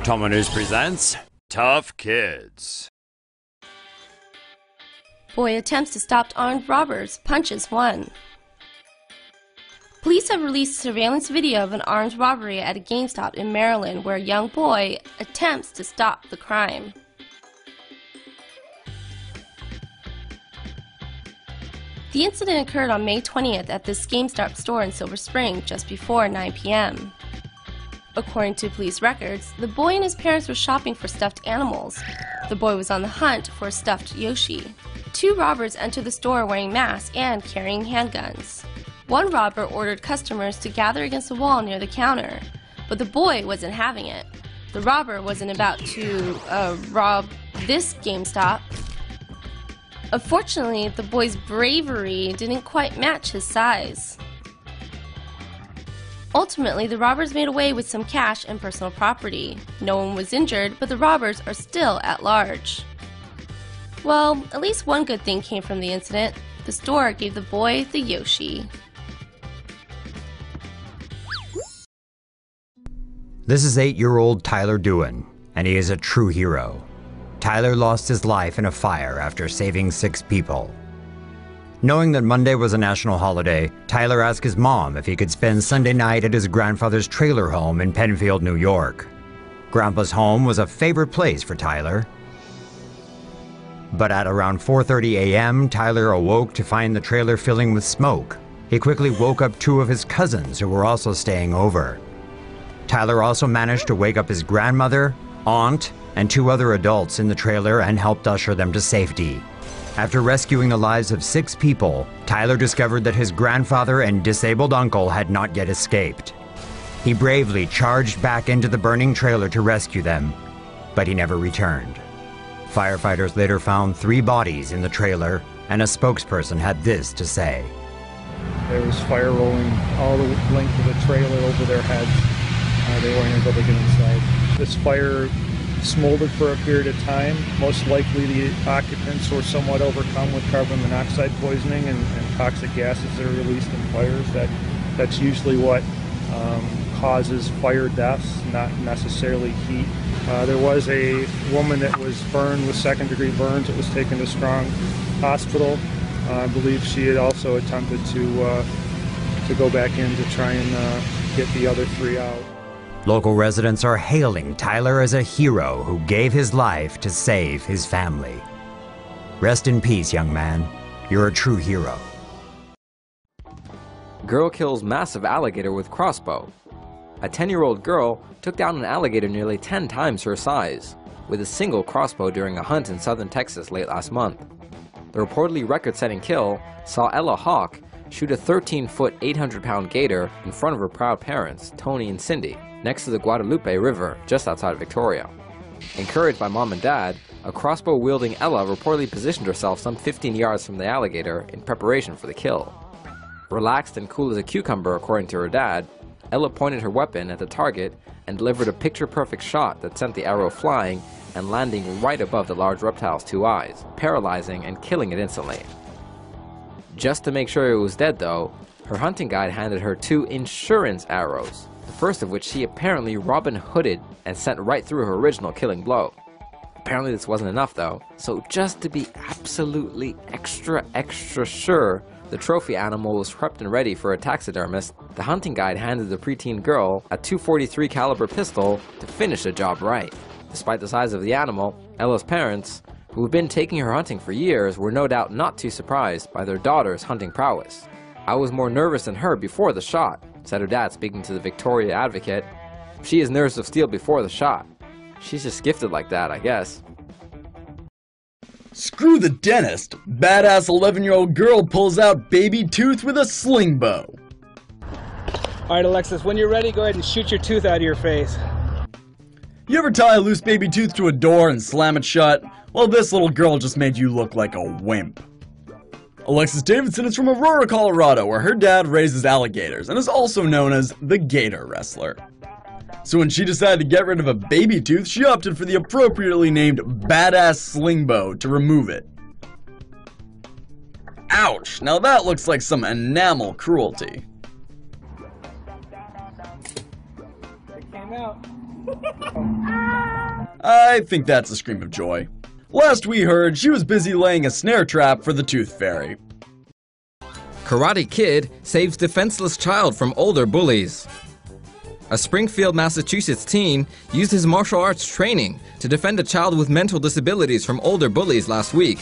TomoNews presents Tough Kids. Boy attempts to stop armed robbers, punches one. Police have released surveillance video of an armed robbery at a GameStop in Maryland where a young boy attempts to stop the crime. The incident occurred on May 20th at this GameStop store in Silver Spring just before 9 p.m. According to police records, the boy and his parents were shopping for stuffed animals. The boy was on the hunt for a stuffed Yoshi. Two robbers entered the store wearing masks and carrying handguns. One robber ordered customers to gather against the wall near the counter, but the boy wasn't having it. The robber wasn't about to rob this GameStop. Unfortunately, the boy's bravery didn't quite match his size. Ultimately, the robbers made away with some cash and personal property. No one was injured, but the robbers are still at large. Well, at least one good thing came from the incident. The store gave the boy the Yoshi. This is 8-year-old Tyler Doohan, and he is a true hero. Tyler lost his life in a fire after saving 6 people. Knowing that Monday was a national holiday, Tyler asked his mom if he could spend Sunday night at his grandfather's trailer home in Penfield, New York. Grandpa's home was a favorite place for Tyler. But at around 4:30 a.m., Tyler awoke to find the trailer filling with smoke. He quickly woke up 2 of his cousins who were also staying over. Tyler also managed to wake up his grandmother, aunt, and 2 other adults in the trailer and helped usher them to safety. After rescuing the lives of 6 people, Tyler discovered that his grandfather and disabled uncle had not yet escaped. He bravely charged back into the burning trailer to rescue them, but he never returned. Firefighters later found 3 bodies in the trailer, and a spokesperson had this to say. There was fire rolling all the length of the trailer over their heads. They weren't able to get inside. This fire smoldered for a period of time. Most likely the occupants were somewhat overcome with carbon monoxide poisoning and toxic gases that are released in fires. That's usually what causes fire deaths, not necessarily heat. There was a woman that was burned with 2nd-degree burns that was taken to Strong Hospital. I believe she had also attempted to go back in to try and get the other 3 out. Local residents are hailing Tyler as a hero who gave his life to save his family. Rest in peace, young man. You're a true hero. Girl kills massive alligator with crossbow. A 10-year-old girl took down an alligator nearly 10 times her size with a single crossbow during a hunt in southern Texas late last month. The reportedly record-setting kill saw Ella Hawk shoot a 13-foot, 800-pound gator in front of her proud parents, Tony and Cindy, next to the Guadalupe River just outside Victoria. Encouraged by mom and dad, a crossbow-wielding Ella reportedly positioned herself some 15 yards from the alligator in preparation for the kill. Relaxed and cool as a cucumber, according to her dad, Ella pointed her weapon at the target and delivered a picture-perfect shot that sent the arrow flying and landing right above the large reptile's 2 eyes, paralyzing and killing it instantly. Just to make sure it was dead though, her hunting guide handed her 2 insurance arrows, the first of which she apparently Robin Hooded and sent right through her original killing blow. Apparently this wasn't enough though, so just to be absolutely extra sure the trophy animal was prepped and ready for a taxidermist, the hunting guide handed the preteen girl a .243 caliber pistol to finish the job right. Despite the size of the animal, Ella's parents, who have been taking her hunting for years, were no doubt not too surprised by their daughter's hunting prowess. "I was more nervous than her before the shot," said her dad, speaking to the Victoria Advocate. "She is nerves of steel before the shot. She's just gifted like that, I guess." Screw the dentist! Badass 11-year-old girl pulls out baby tooth with a slingbow. Alright Alexis, when you're ready, go ahead and shoot your tooth out of your face. You ever tie a loose baby tooth to a door and slam it shut? Well, this little girl just made you look like a wimp. Alexis Davidson is from Aurora, Colorado, where her dad raises alligators and is also known as the gator wrestler. So when she decided to get rid of a baby tooth, she opted for the appropriately named badass slingbow to remove it. Ouch! Now that looks like some enamel cruelty. It came out. I think that's a scream of joy. Last we heard, she was busy laying a snare trap for the Tooth Fairy. Karate Kid saves defenseless child from older bullies. A Springfield, Massachusetts teen used his martial arts training to defend a child with mental disabilities from older bullies last week.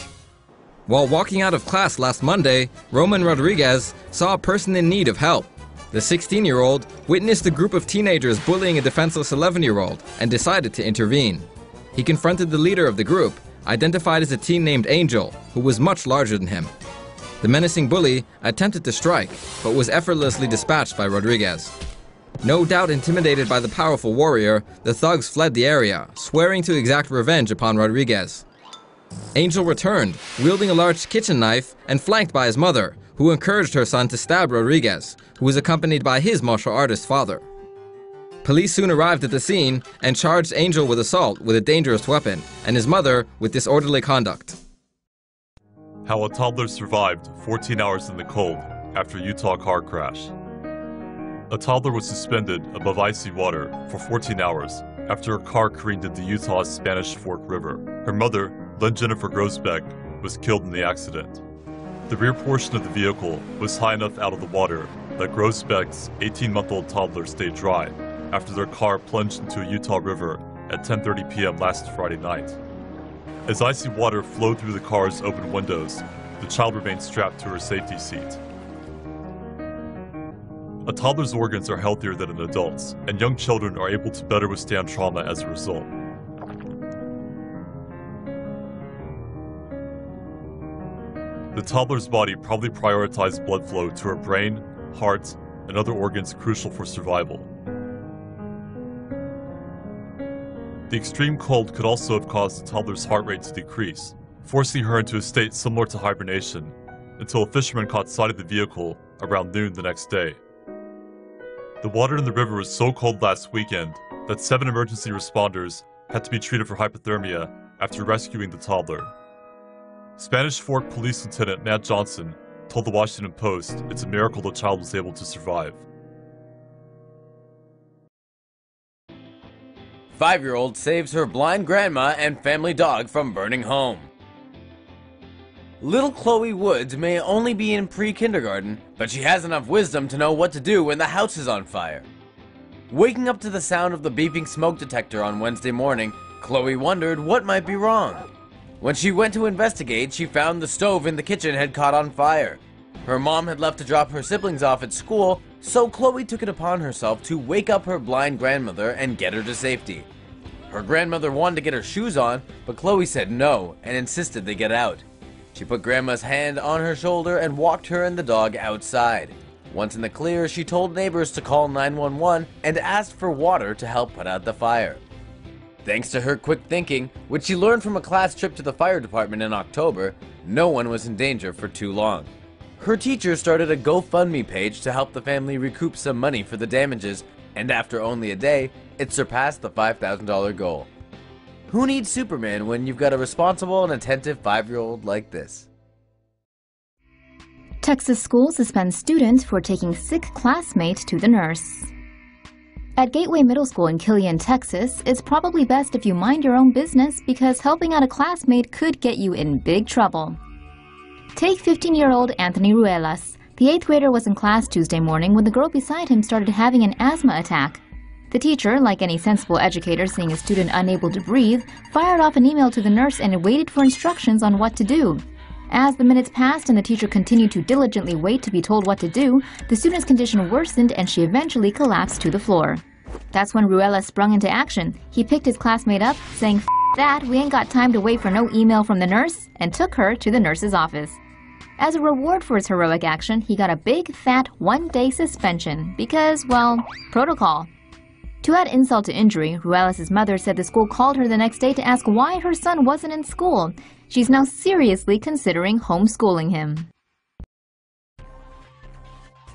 While walking out of class last Monday, Roman Rodriguez saw a person in need of help. The 16-year-old witnessed a group of teenagers bullying a defenseless 11-year-old and decided to intervene. He confronted the leader of the group, identified as a teen named Angel, who was much larger than him. The menacing bully attempted to strike, but was effortlessly dispatched by Rodriguez. No doubt intimidated by the powerful warrior, the thugs fled the area, swearing to exact revenge upon Rodriguez. Angel returned, wielding a large kitchen knife and flanked by his mother, who encouraged her son to stab Rodriguez, who was accompanied by his martial artist father. Police soon arrived at the scene and charged Angel with assault with a dangerous weapon, and his mother with disorderly conduct. How a toddler survived 14 hours in the cold after a Utah car crash. A toddler was suspended above icy water for 14 hours after her car careened into Utah's Spanish Fork River. Her mother, Lynn Jennifer Grosbeck, was killed in the accident. The rear portion of the vehicle was high enough out of the water that Grosbeck's 18-month-old toddler stayed dry after their car plunged into a Utah river at 10:30 p.m. last Friday night. As icy water flowed through the car's open windows, the child remained strapped to her safety seat. A toddler's organs are healthier than an adult's, and young children are able to better withstand trauma as a result. The toddler's body probably prioritized blood flow to her brain, heart, and other organs crucial for survival. The extreme cold could also have caused the toddler's heart rate to decrease, forcing her into a state similar to hibernation, until a fisherman caught sight of the vehicle around noon the next day. The water in the river was so cold last weekend that 7 emergency responders had to be treated for hypothermia after rescuing the toddler. Spanish Fork Police Lieutenant Matt Johnson told the Washington Post it's a miracle the child was able to survive. 5-year-old saves her blind grandma and family dog from burning home. Little Chloe Woods may only be in pre-kindergarten, but she has enough wisdom to know what to do when the house is on fire. Waking up to the sound of the beeping smoke detector on Wednesday morning, Chloe wondered what might be wrong. When she went to investigate, she found the stove in the kitchen had caught on fire. Her mom had left to drop her siblings off at school, so Chloe took it upon herself to wake up her blind grandmother and get her to safety. Her grandmother wanted to get her shoes on, but Chloe said no and insisted they get out. She put Grandma's hand on her shoulder and walked her and the dog outside. Once in the clear, she told neighbors to call 911 and asked for water to help put out the fire. Thanks to her quick thinking, which she learned from a class trip to the fire department in October, no one was in danger for too long. Her teacher started a GoFundMe page to help the family recoup some money for the damages, and after only a day, it surpassed the $5,000 goal. Who needs Superman when you've got a responsible and attentive 5-year-old like this? Texas school suspends student for taking sick classmate to the nurse. At Gateway Middle School in Killian, Texas, it's probably best if you mind your own business because helping out a classmate could get you in big trouble. Take 15-year-old Anthony Ruelas. The 8th grader was in class Tuesday morning when the girl beside him started having an asthma attack. The teacher, like any sensible educator seeing a student unable to breathe, fired off an email to the nurse and waited for instructions on what to do. As the minutes passed and the teacher continued to diligently wait to be told what to do, the student's condition worsened and she eventually collapsed to the floor. That's when Ruelas sprung into action. He picked his classmate up, saying, "F that, we ain't got time to wait for no email from the nurse," and took her to the nurse's office. As a reward for his heroic action, he got a big, fat, 1-day suspension because, well, protocol. To add insult to injury, Ruelas' mother said the school called her the next day to ask why her son wasn't in school. She's now seriously considering homeschooling him.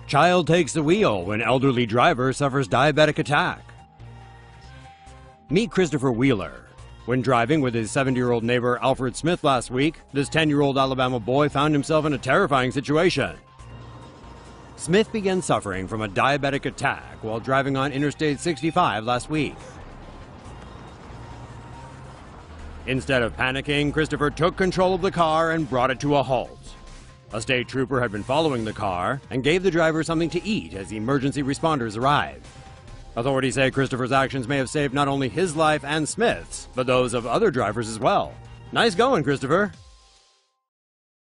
Child takes the wheel when elderly driver suffers diabetic attack. Meet Christopher Wheeler. When driving with his 70-year-old neighbor Alfred Smith last week, this 10-year-old Alabama boy found himself in a terrifying situation. Smith began suffering from a diabetic attack while driving on Interstate 65 last week. Instead of panicking, Christopher took control of the car and brought it to a halt. A state trooper had been following the car and gave the driver something to eat as the emergency responders arrived. Authorities say Christopher's actions may have saved not only his life and Smith's, but those of other drivers as well. Nice going, Christopher.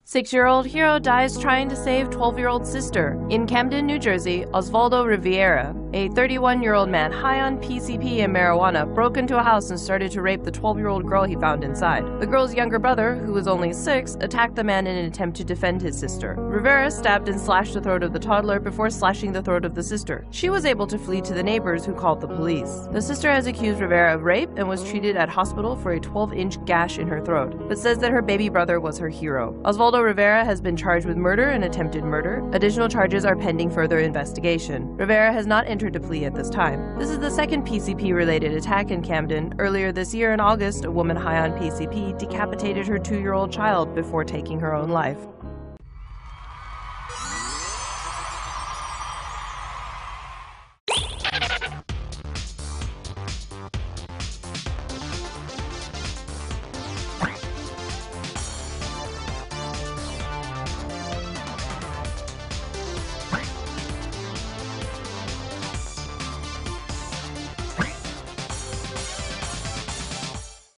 6-year-old hero dies trying to save 12-year-old sister. In Camden, New Jersey, Osvaldo Rivera, a 31-year-old man high on PCP and marijuana, broke into a house and started to rape the 12-year-old girl he found inside. The girl's younger brother, who was only 6, attacked the man in an attempt to defend his sister. Rivera stabbed and slashed the throat of the toddler before slashing the throat of the sister. She was able to flee to the neighbors, who called the police. The sister has accused Rivera of rape and was treated at hospital for a 12-inch gash in her throat, but says that her baby brother was her hero. Osvaldo Rivera has been charged with murder and attempted murder. Additional charges are pending further investigation. Rivera has not entered a plea at this time. This is the second PCP-related attack in Camden. Earlier this year in August, a woman high on PCP decapitated her 2-year-old child before taking her own life.